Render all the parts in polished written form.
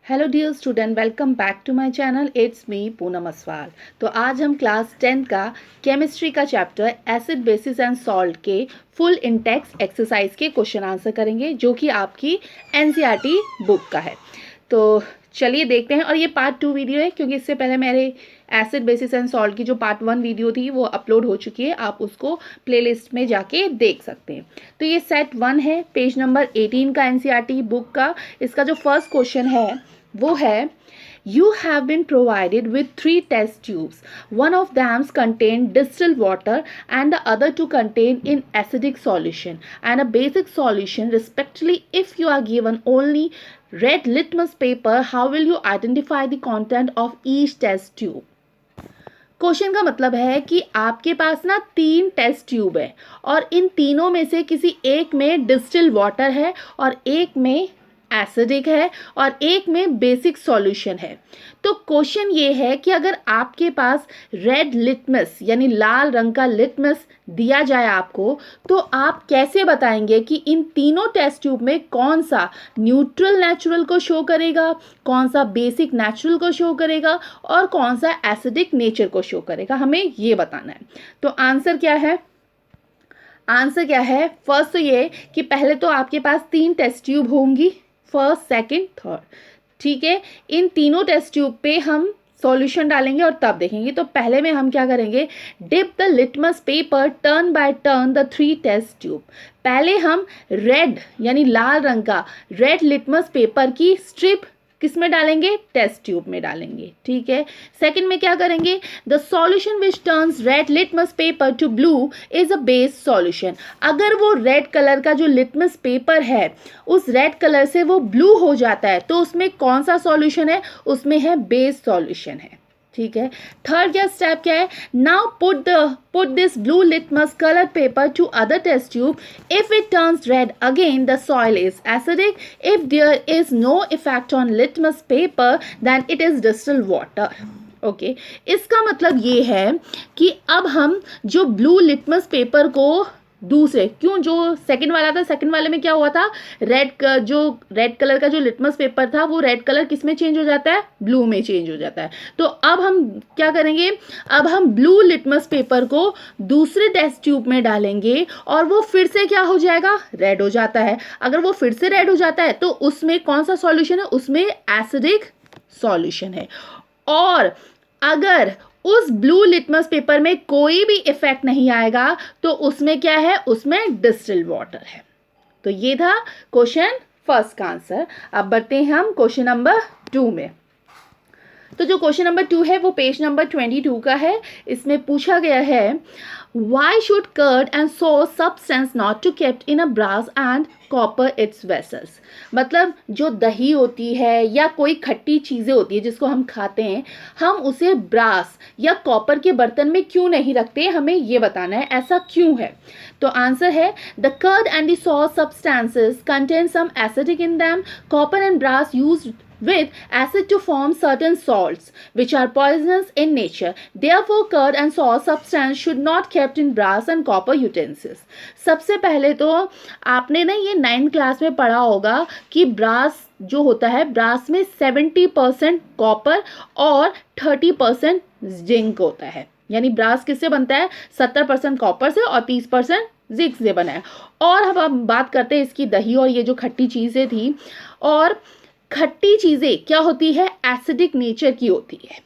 Hello dear student, welcome back to my channel. It's me Poonam Aswal. तो आज हम class 10 का केमिस्ट्री का chapter acid bases and salt के फुल इंटेक्स एक्सरसाइज के क्वेश्चन आंसर करेंगे, जो कि आपकी एनसीईआरटी बुक का है। तो चलिए देखते हैं। और ये पार्ट 2 वीडियो है, क्योंकि इससे पहले मेरे एसिड बेसिस एंड सॉल्ट की जो पार्ट 1 वीडियो थी वो अपलोड हो चुकी है। आप उसको प्लेलिस्ट में जाके देख सकते हैं। तो ये सेट 1 है, पेज नंबर 18 का एनसीईआरटी बुक का। इसका जो फर्स्ट क्वेश्चन है वो है, you have been provided with 3 test tubes. One of them contain distilled water and the other 2 contain in acidic solution and a basic solution respectively. If you are given only red litmus paper, how will you identify the content of each test tube? Question का मतलब है कि आपके पास ना 3 test tube है और इन तीनों में से किसी एक में डिस्टिल वाटर है और एक में एसिडिक है और एक में बेसिक सॉल्यूशन है। तो क्वेश्चन ये है कि अगर आपके पास रेड लिटमस यानी लाल रंग का लिटमस दिया जाए आपको, तो आप कैसे बताएंगे कि इन तीनों टेस्ट ट्यूब में कौन सा न्यूट्रल नेचुरल को शो करेगा, कौन सा बेसिक नेचुरल को शो करेगा और कौन सा एसिडिक नेचर को शो करेगा? हमें ये बताना है। तो आंसर क्या है? आंसर क्या है? फर्स्ट तो ये कि पहले तो आपके पास 3 टेस्ट ट्यूब होंगी, फर्स्ट, सेकंड, थर्ड। ठीक है, इन तीनों टेस्ट ट्यूब पे हम सॉल्यूशन डालेंगे और तब देखेंगे। तो पहले में हम क्या करेंगे, dip the litmus paper turn by turn the 3 test tube. पहले हम रेड यानी लाल रंग का रेड लिटमस पेपर की स्ट्रिप किस में डालेंगे? टेस्ट ट्यूब में डालेंगे। ठीक है, सेकंड में क्या करेंगे, the solution which turns red litmus paper two blue is a base solution. अगर वो रेड कलर का जो लिटमस पेपर है उस रेड कलर से वो ब्लू हो जाता है, तो उसमें कौन सा सॉल्यूशन है? उसमें है बेस सॉल्यूशन है। ठीक है, थर्ड क्या स्टेप क्या है, now put this blue litmus colour paper to other test tube. If it turns red again the soil is acidic. If there is no effect on litmus paper then it is distilled water. Okay, इसका मतलब ये है कि अब हम जो blue litmus paper को दूसरे, क्यों जो सेकंड वाला था, सेकंड वाले में क्या हुआ था, रेड कलर का जो लिटमस पेपर था वो रेड कलर किस में चेंज हो जाता है? ब्लू में चेंज हो जाता है। तो अब हम क्या करेंगे, अब हम ब्लू लिटमस पेपर को दूसरे टेस्ट ट्यूब में डालेंगे और वो फिर से क्या हो जाएगा? रेड हो जाता है। अगर वो फिर से रेड हो जाता है तो उसमें कौन सा सॉल्यूशन है? उसमें एसिडिक सॉल्यूशन है। और अगर उस ब्लू लिटमस पेपर में कोई भी इफेक्ट नहीं आएगा तो उसमें क्या है? उसमें डिस्टिल्ड वाटर है। तो ये था क्वेश्चन फर्स्ट का आंसर। अब बढ़ते हैं हम क्वेश्चन नंबर 2 में। तो जो क्वेश्चन नंबर 2 है वो पेज नंबर 22 का है। इसमें पूछा गया है, why should curd and sauce substance not to kept in a brass and copper its vessels? मतलब जो दही होती है या कोई खट्टी चीज़ें होती है जिसको हम खाते हैं, हम उसे ब्रास या कॉपर के बर्तन में क्यों नहीं रखते? हमें ये बताना है, ऐसा क्यों है। तो आंसर है, the curd and the sauce substances contain some acidic in them. Copper and brass used with acid to form certain salts which are poisonous in nature. Therefore, curd and sauce substance should not kept in brass and copper utensils. सबसे पहले तो आपने ना ये 9th class में पढ़ा होगा कि ब्रास जो होता है, ब्रास में 70% कॉपर और 30% जिंक होता है। यानी ब्रास किससे बनता है? 70% कॉपर से और 30% जिंक से बना है। और अब हम बात करते हैं इसकी दही और ये जो खट्टी चीज़ें थी। और खट्टी चीज़ें क्या होती है? एसिडिक नेचर की होती है,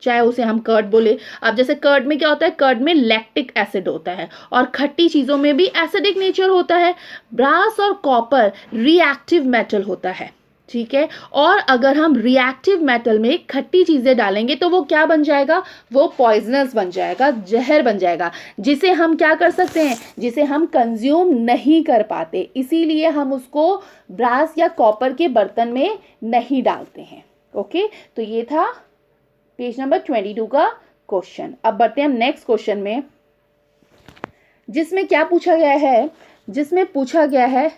चाहे उसे हम कर्ड बोले। अब जैसे कर्ड में क्या होता है? कर्ड में लैक्टिक एसिड होता है और खट्टी चीज़ों में भी एसिडिक नेचर होता है। ब्रास और कॉपर रिएक्टिव मेटल होता है। ठीक है, और अगर हम रिएक्टिव मेटल में खट्टी चीज़ें डालेंगे तो वो क्या बन जाएगा? वो पॉइजनस बन जाएगा, जहर बन जाएगा, जिसे हम क्या कर सकते हैं? जिसे हम कंज्यूम नहीं कर पाते। इसीलिए हम उसको ब्रास या कॉपर के बर्तन में नहीं डालते हैं। ओके, तो ये था पेज नंबर 22 का क्वेश्चन। अब बढ़ते हैं हम नेक्स्ट क्वेश्चन में, जिसमें क्या पूछा गया है? जिसमें पूछा गया है,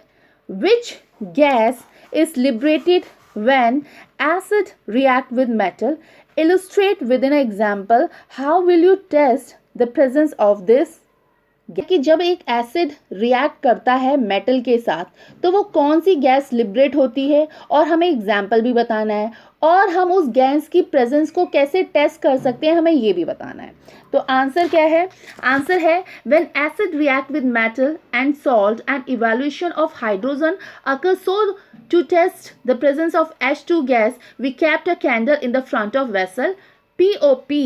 which gas is liberated when acid react with metal? Illustrate within an example. How will you test the presence of this कि जब एक एसिड रिएक्ट करता है मेटल के साथ तो वो कौन सी गैस लिबरेट होती है, और हमें एग्जाम्पल भी बताना है, और हम उस गैस की प्रेजेंस को कैसे टेस्ट कर सकते हैं हमें ये भी बताना है। तो आंसर क्या है? आंसर है when acid react with metal and salt and evaluation of hydrogen occur so to test the presence of H2 gas we kept a candle in the front of vessel, POP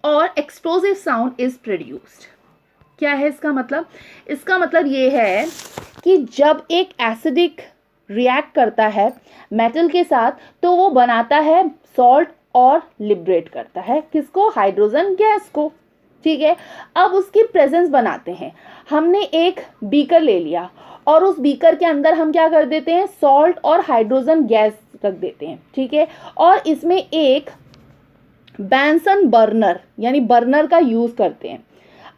और explosive sound is produced। क्या है इसका मतलब? इसका मतलब ये है कि जब एक एसिडिक रिएक्ट करता है मेटल के साथ तो वो बनाता है सॉल्ट और लिबरेट करता है किसको? हाइड्रोजन गैस को। ठीक है, अब उसकी प्रेजेंस बनाते हैं। हमने एक बीकर ले लिया और उस बीकर के अंदर हम क्या कर देते हैं? सॉल्ट और हाइड्रोजन गैस रख देते हैं। ठीक है, और इसमें एक बेंसन बर्नर यानी बर्नर का यूज करते हैं।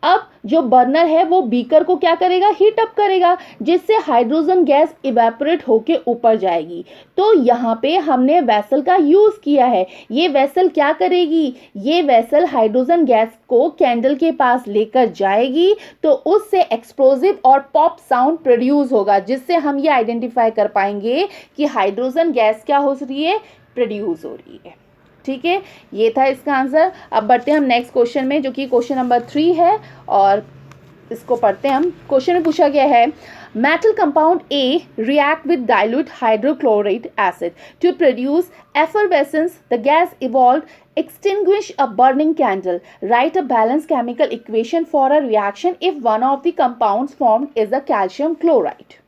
अब जो बर्नर है वो बीकर को क्या करेगा? हीट अप करेगा, जिससे हाइड्रोजन गैस इवेपोरेट होके ऊपर जाएगी। तो यहाँ पे हमने वेसल का यूज किया है। ये वेसल क्या करेगी? ये वेसल हाइड्रोजन गैस को कैंडल के पास लेकर जाएगी, तो उससे एक्सप्लोजिव और पॉप साउंड प्रोड्यूस होगा, जिससे हम ये आइडेंटिफाई कर पाएंगे कि हाइड्रोजन गैस क्या हो रही है? प्रोड्यूस हो रही है। ठीक है, ये था इसका आंसर। अब बढ़ते हैं हम नेक्स्ट क्वेश्चन में, जो कि क्वेश्चन नंबर 3 है, और इसको पढ़ते हैं हम। क्वेश्चन में पूछा गया है metal compound A react with dilute hydrochloric acid to produce effervescence, the gas evolve extinguish a burning candle, write a balanced chemical equation for a reaction if one of the compounds formed is a calcium chloride।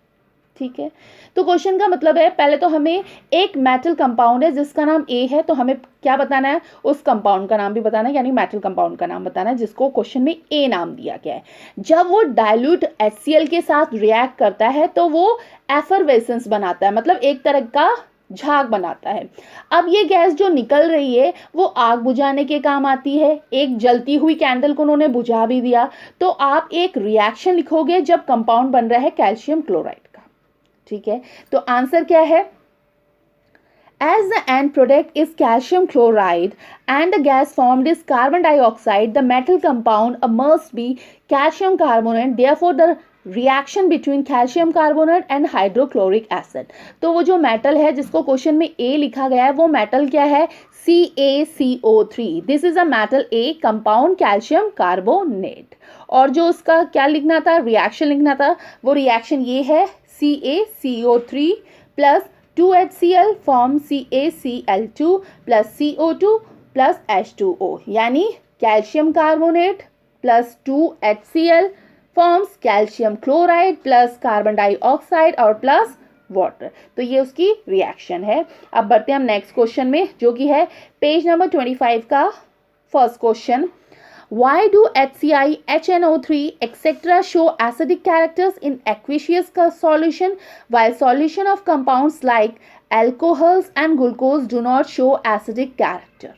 ठीक है, तो question का मतलब है, पहले तो हमें एक मेटल कंपाउंड है जिसका नाम ए है, तो हमें क्या बताना है? उस कंपाउंड का नाम भी बताना है, यानी मेटल कंपाउंड का नाम बताना है जिसको क्वेश्चन में ए नाम दिया गया है। जब वो डाइल्यूट HCl के साथ रिएक्ट करता है तो वो एफरवेसेंस बनाता है, मतलब एक तरह का झाग बनाता है। अब ये गैस जो निकल रही है वो आग बुझाने के काम आती है। एक जलती हुई कैंडल को उन्होंने बुझा भी दिया। तो आप एक रिएक्शन लिखोगे जब कंपाउंड बन रहा है कैल्शियम क्लोराइड का। ठीक है, तो आंसर क्या है? As the end product is calcium chloride and the gas formed is carbon dioxide, the metal compound must be calcium carbonate. Therefore, the reaction between calcium carbonate and hydrochloric acid. तो वो जो metal है जिसको question में A लिखा गया है वो मेटल क्या है? CaCO3। This is a metal A compound calcium carbonate. और जो उसका क्या लिखना था? रिएक्शन लिखना था। वो रिएक्शन ये है CaCO3 plus 2HCl form CaCl2 plus CO2 plus H2O, यानी calcium carbonate plus 2HCl forms calcium chloride plus carbon dioxide और प्लस वाटर। तो ये उसकी रिएक्शन है। अब बढ़ते हैं हम नेक्स्ट क्वेश्चन में, जो कि है पेज नंबर 25 का first question. Why do HCl, HNO3, etc. show acidic characters in aqueous solution, while solution of compounds like alcohols and glucose do not show acidic character?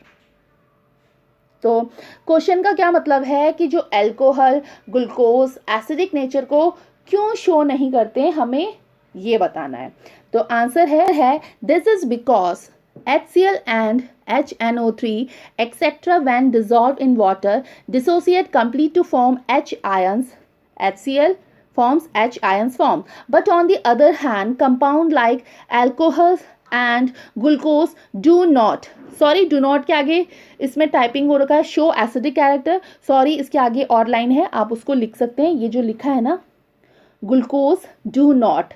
तो क्वेश्चन का क्या मतलब है कि जो अल्कोहल, ग्लूकोज एसिडिक नेचर को क्यों show नहीं करते, हमें ये बताना है। तो आंसर है this is because HCl and HNO3 etc. when dissolved in water dissociate complete to form H ions. HCl forms H ions form. But on the other hand, compound like alcohols and glucose do not, sorry do not के आगे इसमें typing हो रखा है show acidic character, sorry इसके आगे और line है, आप उसको लिख सकते हैं। ये जो लिखा है ना ग्लूकोज डू नॉट,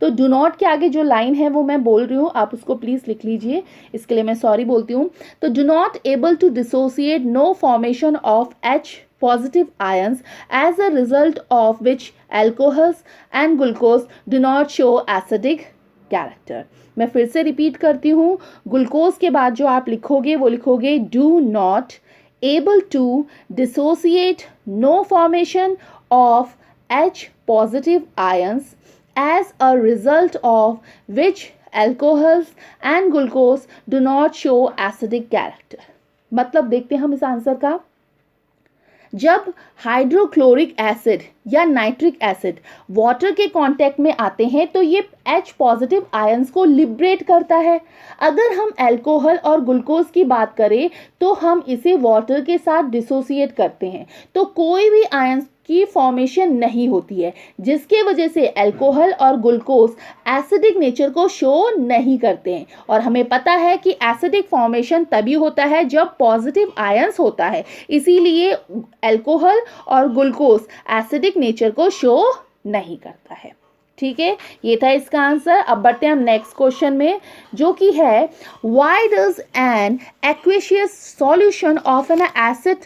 तो डू नॉट के आगे जो लाइन है वो मैं बोल रही हूँ, आप उसको प्लीज़ लिख लीजिए, इसके लिए मैं सॉरी बोलती हूँ। तो do not able to dissociate, no formation of H positive ions as a result of which alcohols and glucose do not show acidic character। मैं फिर से रिपीट करती हूँ, ग्लूकोज के बाद जो आप लिखोगे वो लिखोगे do not able to dissociate, no formation of H positive ions as a result of which alcohols and glucose do not show acidic character। मतलब देखते हैं हम इस आंसर का। जब हाइड्रोक्लोरिक एसिड या नाइट्रिक एसिड वाटर के कांटेक्ट में आते हैं तो ये H पॉजिटिव आयंस को लिबरेट करता है। अगर हम अल्कोहल और ग्लूकोज की बात करें तो हम इसे वाटर के साथ डिसोसिएट करते हैं। तो कोई भी आयंस की फॉर्मेशन नहीं होती है, जिसके वजह से अल्कोहल और ग्लूकोज एसिडिक नेचर को शो नहीं करते हैं। और हमें पता है कि एसिडिक फॉर्मेशन तभी होता है जब पॉजिटिव आयंस होता है, इसीलिए अल्कोहल और ग्लूकोज एसिडिक नेचर को शो नहीं करता है। ठीक है, ये था इसका आंसर। अब बढ़ते हैं हम नेक्स्ट क्वेश्चन में, जो कि है why does N aqueous solution of an acid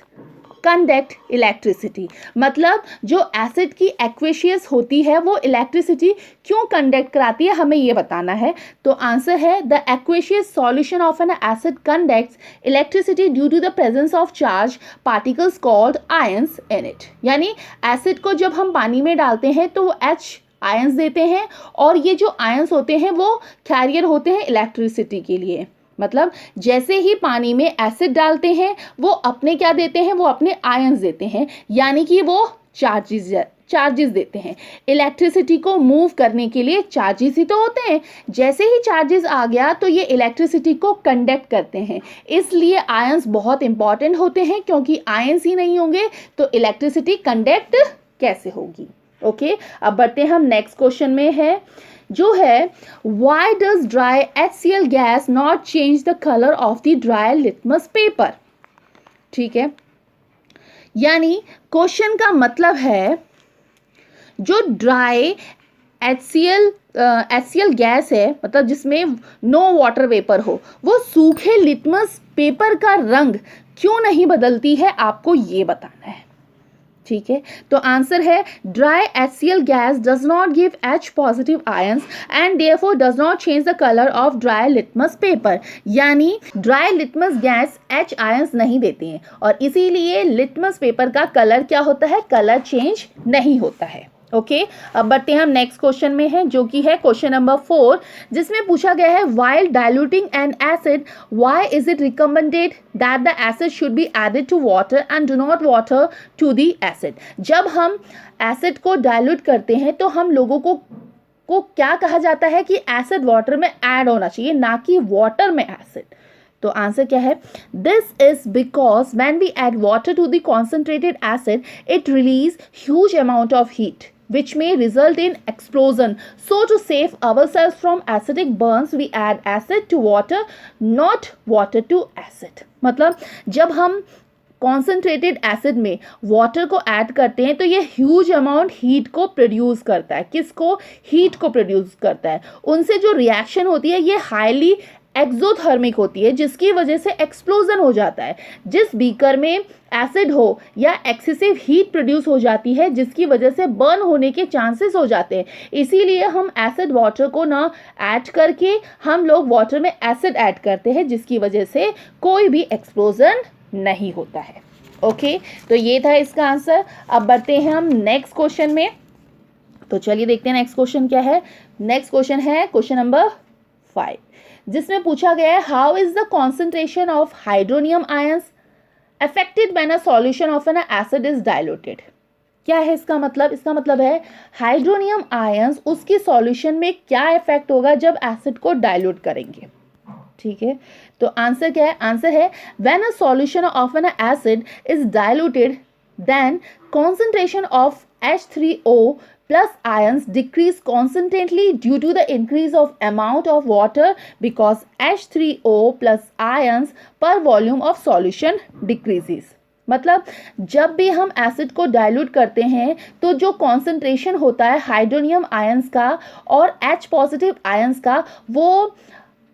conduct electricity. मतलब जो एसिड की एक्वेशियस होती है वो इलेक्ट्रिसिटी क्यों कंडक्ट कराती है, हमें ये बताना है। तो आंसर है the aqueous solution of an acid conducts electricity due to the presence of charge particles called ions in it. यानी एसिड को जब हम पानी में डालते हैं तो वो H आयंस देते हैं, और ये जो आयंस होते हैं वो कैरियर होते हैं इलेक्ट्रिसिटी के लिए। मतलब जैसे ही पानी में एसिड डालते हैं वो अपने क्या देते हैं, वो अपने आयंस देते हैं, यानी कि वो चार्जेस देते हैं। इलेक्ट्रिसिटी को मूव करने के लिए चार्जेस ही तो होते हैं। जैसे ही चार्जेस आ गया तो ये इलेक्ट्रिसिटी को कंडक्ट करते हैं, इसलिए आयंस बहुत इंपॉर्टेंट होते हैं, क्योंकि आयंस ही नहीं होंगे तो इलेक्ट्रिसिटी कंडक्ट कैसे होगी। ओके, अब बढ़ते हैं हम नेक्स्ट क्वेश्चन में है, जो है why does dry HCl gas not change the colour of the dry litmus paper. ठीक है, यानी क्वेश्चन का मतलब है जो ड्राई HCl गैस है, मतलब जिसमें नो वाटर वेपर हो, वो सूखे लिटमस पेपर का रंग क्यों नहीं बदलती है, आपको ये बताना है। ठीक है, तो आंसर है dry HCl gas does not give H positive ions and therefore does not change the colour of dry litmus paper. यानी dry litmus gas H ions नहीं देती हैं, और इसीलिए लिटमस पेपर का कलर क्या होता है, कलर चेंज नहीं होता है। ओके, अब बढ़ते हैं हम नेक्स्ट क्वेश्चन में है, जो कि है क्वेश्चन नंबर 4, जिसमें पूछा गया है while diluting an acid why is it recommended that the acid should be added to water and do not water to the acid. जब हम एसिड को डाइल्यूट करते हैं तो हम लोगों को क्या कहा जाता है कि एसिड वाटर में ऐड होना चाहिए, ना कि वाटर में एसिड। तो आंसर क्या है, this is because when we add water to the concentrated acid it release huge amount of heat which may result in explosion. So to save ourselves from acidic burns, we add acid to water, not water to acid. मतलब जब हम concentrated acid में water को add करते हैं तो ये huge amount heat को प्रोड्यूस करता है। किसको, हीट को प्रोड्यूस करता है। उनसे जो रिएक्शन होती है ये हाईली एक्सोथर्मिक होती है, जिसकी वजह से एक्सप्लोजन हो जाता है। जिस बीकर में एसिड हो या एक्सेसिव हीट प्रोड्यूस हो जाती है, जिसकी वजह से बर्न होने के चांसेस हो जाते हैं। इसीलिए हम एसिड वाटर को ना ऐड करके हम लोग वाटर में एसिड ऐड करते हैं, जिसकी वजह से कोई भी एक्सप्लोजन नहीं होता है। ओके, तो ये था इसका आंसर। अब बढ़ते हैं हम नेक्स्ट क्वेश्चन में, तो चलिए देखते हैं नेक्स्ट क्वेश्चन क्या है। नेक्स्ट क्वेश्चन है क्वेश्चन नंबर 5, जिसमें पूछा गया है how is the concentration of hydronium ions affected when a solution of an acid is diluted. क्या है इसका मतलब, इसका मतलब है हाइड्रोनियम आयंस उसकी सॉल्यूशन में क्या इफेक्ट होगा जब एसिड को डाइल्यूट करेंगे। ठीक है, तो आंसर क्या है, आंसर है when a solution of an acid is diluted then concentration of H3O plus ions decrease constantly due to the increase of amount of water because H3O plus ions per volume of solution decreases. मतलब जब भी हम acid को dilute करते हैं तो जो concentration होता है हाइड्रोनियम आयंस का और H पॉजिटिव आयंस का वो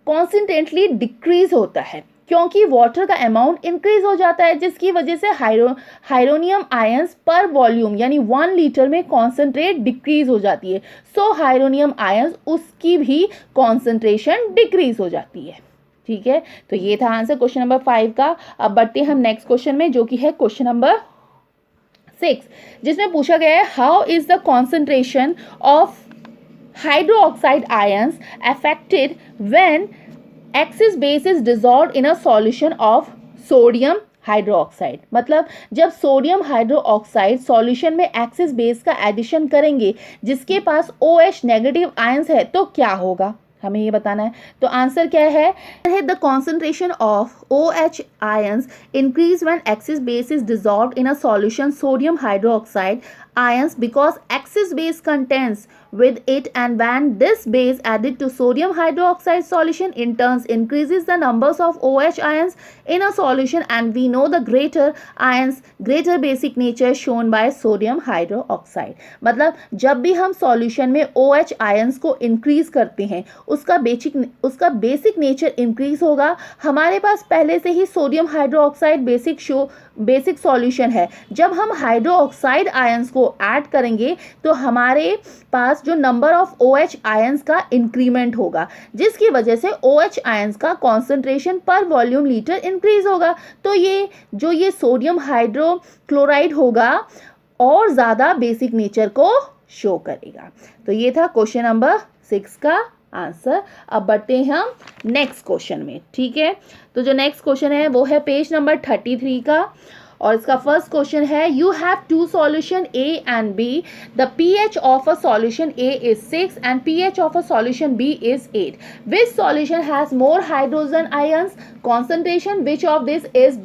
कॉन्स्टेंटली डिक्रीज होता है, क्योंकि वाटर का अमाउंट इंक्रीज हो जाता है, जिसकी वजह से हाइड्रोनियम आयंस पर वॉल्यूम यानी 1 लीटर में कॉन्सेंट्रेट डिक्रीज हो जाती है। सो हाइड्रोनियम आयंस उसकी भी कॉन्सेंट्रेशन डिक्रीज हो जाती है। ठीक है, तो ये था आंसर क्वेश्चन नंबर 5 का। अब बढ़ते हैं हम नेक्स्ट क्वेश्चन में, जो कि है क्वेश्चन नंबर 6, जिसमें पूछा गया है how is the concentration of hydroxide ions affected when axis base is dissolved in a solution of sodium hydroxide. मतलब जब सोडियम हाइड्रोक्साइड सॉल्यूशन में एक्सिस बेस का एडिशन करेंगे जिसके पास OH नेगेटिव आयंस है तो क्या होगा। हमें ये बताना है। तो आंसर क्या है? The concentration of OH ions increase when excess base is dissolved in a solution sodium hydroxide ions because excess base contains with it, and when this base added to sodium hydroxide solution in turn increases the numbers of OH ions in a solution, and we know the greater ions greater basic nature shown by sodium hydroxide। मतलब जब भी हम solution में OH ions को increase करते हैं उसका basic nature increase होगा। हमारे पास पहले से ही सोडियम हाइड्रोक्साइड बेसिक सॉल्यूशन है। जब हम हाइड्रोक्साइड आयंस को ऐड करेंगे तो हमारे पास जो नंबर ऑफ OH आयंस का इंक्रीमेंट होगा, जिसकी वजह से OH आयंस का कॉन्सेंट्रेशन पर वॉल्यूम लीटर इंक्रीज होगा। तो ये सोडियम हाइड्रोक्लोराइड होगा और ज़्यादा बेसिक नेचर को शो करेगा। तो ये था क्वेश्चन नंबर 6 का आंसर। अब बढ़ते हैं हम नेक्स्ट क्वेश्चन में, ठीक है। तो जो नेक्स्ट क्वेश्चन है वो है पेज नंबर 33 का, और इसका फर्स्ट क्वेश्चन है you have two solution A and B, the pH of a solution A is 6 and pH of a solution B is 8, which solution has more hydrogen ions concentration, which of this is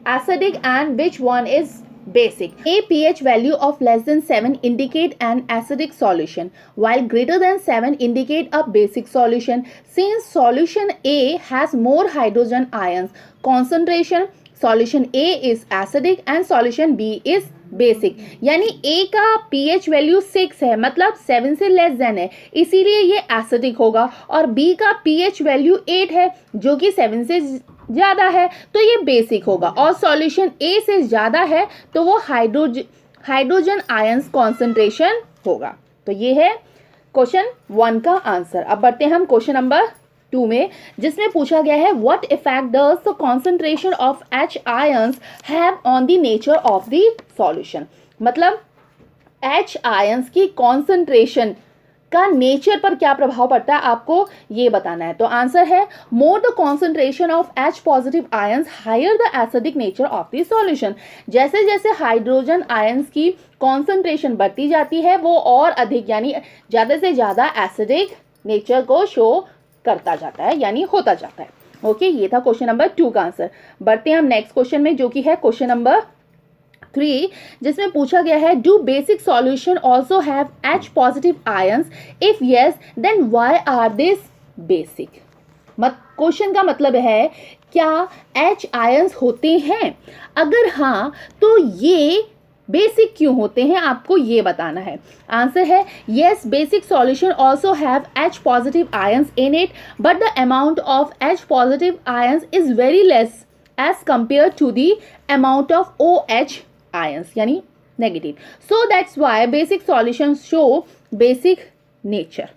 acidic and which one is basic? A pH value of less than 7 indicate an acidic solution, while greater than 7 indicate a basic solution. Since solution A has more hydrogen ions, concentration solution A is acidic and solution B is basic. यानी A का pH value 6 है, मतलब 7 से less than है, इसीलिए ये acidic होगा, और B का pH वैल्यू 8 है जो कि 7 से ज़्यादा है, तो ये बेसिक होगा। और सॉल्यूशन A से ज़्यादा है तो वो हाइड्रोजन आयंस कॉन्सेंट्रेशन होगा। तो ये है क्वेश्चन 1 का आंसर। अब बढ़ते हैं हम क्वेश्चन नंबर 2 में, जिसमें पूछा गया है what effect does the concentration of H ions have on the nature of the solution. मतलब H आयंस की कॉन्सेंट्रेशन का नेचर पर क्या प्रभाव पड़ता है, आपको ये बताना है। तो आंसर है more the concentration of H positive ions higher the acidic nature of the solution. जैसे जैसे हाइड्रोजन आयंस की कॉन्सेंट्रेशन बढ़ती जाती है वो और अधिक यानी ज़्यादा से ज़्यादा एसिडिक नेचर को शो करता जाता है, यानी होता जाता है। ओके, ये था क्वेश्चन नंबर 2 का आंसर। बढ़ते हैं हम नेक्स्ट क्वेश्चन में, जो कि है क्वेश्चन नंबर 3, जिसमें पूछा गया है do basic solution also have H positive ions, if yes then why are this basic. Question का मतलब है क्या H आयंस होते हैं, अगर हाँ तो ये बेसिक क्यों होते हैं, आपको ये बताना है। आंसर है yes, basic solution also have H positive ions in it, but the amount of H positive ions is very less as compare to the amount of OH ions यानी negative. So that's why basic solution show basic nature.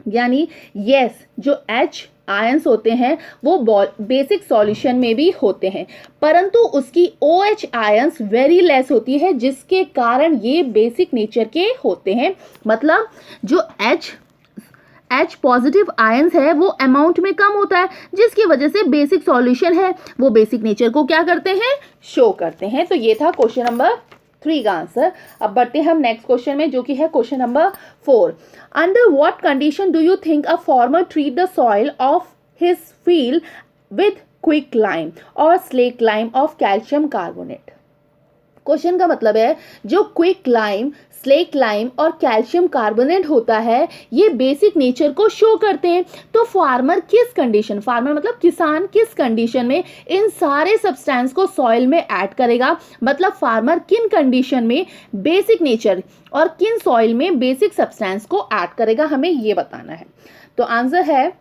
यानी yes, जो H ions होते हैं वो basic solution में भी होते हैं, परंतु उसकी OH आयंस वेरी लेस होती है, जिसके कारण ये बेसिक नेचर के होते हैं। मतलब जो H पॉजिटिव आयंस है वो अमाउंट में कम होता है, जिसकी वजह से बेसिक सॉल्यूशन है वो बेसिक नेचर को क्या करते हैं, शो करते हैं। तो ये था क्वेश्चन नंबर 3 का आंसर। अब बढ़ते हैं हम नेक्स्ट क्वेश्चन में, जो कि है question number 4। Under what condition do you think a farmer treat the soil of his field with quick lime और slake lime of calcium carbonate. Question का मतलब है जो क्विक लाइम, स्लेक लाइम और कैल्शियम कार्बोनेट होता है ये basic nature को शो करते हैं। तो फार्मर मतलब किसान किस कंडीशन में इन सारे सब्सटेंस को सॉइल में ऐड करेगा, मतलब फार्मर किन कंडीशन में बेसिक नेचर और किन सॉइल में बेसिक सब्सटेंस को ऐड करेगा, हमें ये बताना है। तो आंसर है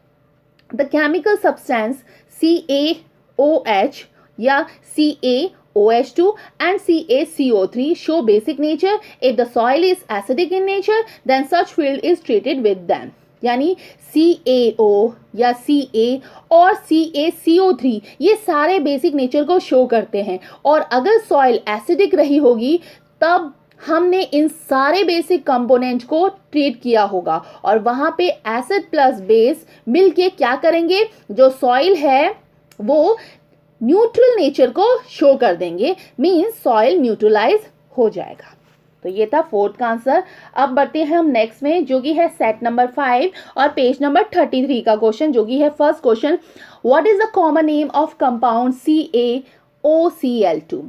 द केमिकल सब्सटेंस CaOH या CaOH2 and CaCO3 show basic nature. If the soil is acidic in nature, then such field is treated with them. यानी CaO या Ca और CaCO3 ये सारे बेसिक नेचर को शो करते हैं, और अगर सॉइल एसिडिक रही होगी तब हमने इन सारे बेसिक कंपोनेंट को ट्रीट किया होगा, और वहां पे एसिड प्लस बेस मिलके क्या करेंगे, जो सॉइल है वो न्यूट्रल नेचर को शो कर देंगे, मींस सॉइल न्यूट्रलाइज हो जाएगा। तो ये था फोर्थ का आंसर। अब बढ़ते हैं हम नेक्स्ट में, जो कि है सेट नंबर 5 और पेज नंबर 33 का क्वेश्चन, जो कि है first question, what is the common name of compound CaOCl2?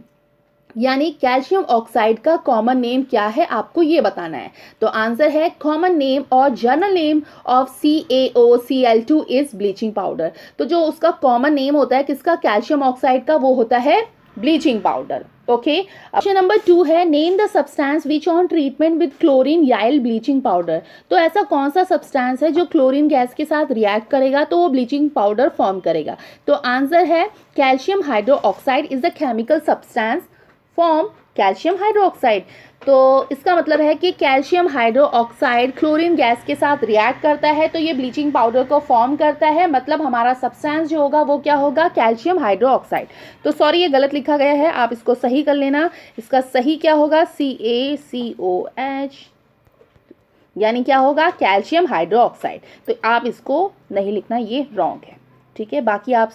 यानी कैल्शियम ऑक्साइड का कॉमन नेम क्या है, आपको ये बताना है। तो आंसर है कॉमन नेम और general name of CaOCl2 is bleaching powder. तो जो उसका कॉमन नेम होता है किसका, कैल्शियम ऑक्साइड का, वो होता है bleaching powder. Okay, option number 2 है, name the substance which on treatment with chlorine yield bleaching powder. तो ऐसा कौन सा सब्सटेंस है जो क्लोरीन गैस के साथ रिएक्ट करेगा तो वो ब्लीचिंग पाउडर फॉर्म करेगा। तो आंसर है calcium hydroxide is the chemical substance form calcium hydroxide. तो इसका मतलब है कि कैल्शियम हाइड्रोक्साइड क्लोरीन गैस के साथ रिएक्ट करता है तो ये ब्लीचिंग पाउडर को फॉर्म करता है, मतलब हमारा सब्सटेंस जो होगा वो क्या होगा, कैल्शियम हाइड्रोक्साइड। तो सॉरी ये गलत लिखा गया है, आप इसको सही कर लेना। इसका सही क्या होगा, CaCOH, यानी क्या होगा, कैल्शियम हाइड्रोक्साइड। तो आप इसको नहीं लिखना, ये रॉन्ग है, ठीक है। बाकी आप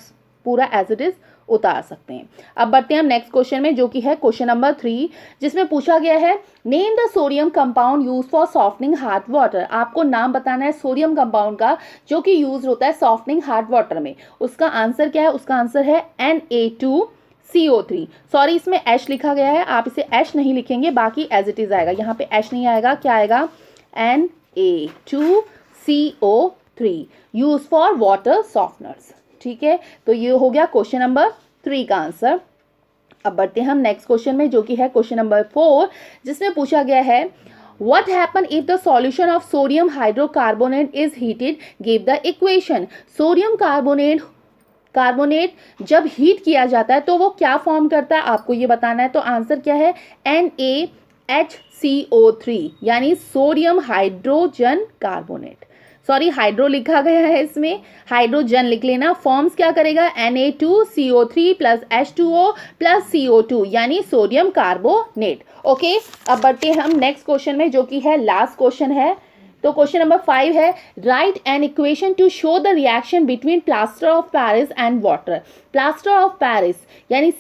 पूरा एज इट इज उतार सकते हैं। अब बढ़ते हैं हम नेक्स्ट क्वेश्चन में, जो कि है क्वेश्चन नंबर 3, जिसमें पूछा गया है name the sodium compound use for softening hard water. आपको नाम बताना है सोडियम कंपाउंड का जो कि यूज होता है सॉफ्टनिंग हार्ड वाटर में। उसका आंसर क्या है, उसका आंसर है Na2CO3। सॉरी इसमें H लिखा गया है, आप इसे H नहीं लिखेंगे, बाकी एज इट इज आएगा, यहाँ पे H नहीं आएगा, क्या आएगा, Na2CO3 use for water softeners, ठीक है। तो ये हो गया क्वेश्चन नंबर 3 का आंसर। अब बढ़ते हैं हम नेक्स्ट क्वेश्चन में, जो कि है क्वेश्चन नंबर 4, जिसमें पूछा गया है what happen if the solution of sodium hydrocarbonate is heated, give the equation. Sodium carbonate जब हीट किया जाता है तो वो क्या फॉर्म करता है, आपको ये बताना है। तो आंसर क्या है, NaHCO3, यानी sodium hydrogen carbonate. Sorry hydro लिखा गया है, इसमें हाइड्रोजन लिख लेना। फॉर्म्स क्या करेगा, Na2CO3 plus H2O plus CO2, यानी सोडियम कार्बोनेट। ओके, अब बढ़ते हैं हम नेक्स्ट क्वेश्चन में, जो कि है लास्ट क्वेश्चन है। तो क्वेश्चन नंबर 5 है, right an equation two show the reaction between plaster of Paris and water. Plaster of Paris यानी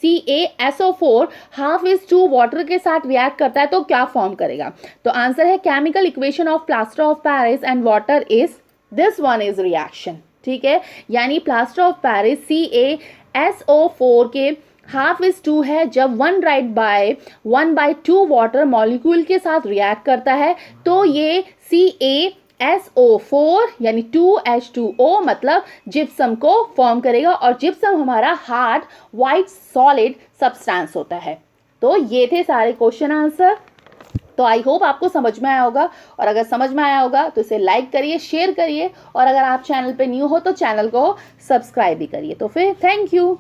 CaSO4 half is to water के साथ रिएक्ट करता है तो क्या फॉर्म करेगा। तो आंसर है chemical equation of plaster of Paris and water is this one is reaction, ठीक है। यानी प्लास्टर ऑफ पेरिस CaSO4 के हाफ इज टू है, जब 1/2 वाटर मॉलिक्यूल के साथ रिएक्ट करता है तो ये CaSO4 यानी 2H2O मतलब जिप्सम को फॉर्म करेगा, और जिप्सम हमारा हार्ड वाइट सॉलिड सब्सटेंस होता है। तो ये थे सारे क्वेश्चन आंसर। तो आई होप आपको समझ में आया होगा, और अगर समझ में आया होगा तो इसे लाइक करिए, शेयर करिए, और अगर आप चैनल पे न्यू हो तो चैनल को सब्सक्राइब भी करिए। तो फिर थैंक यू।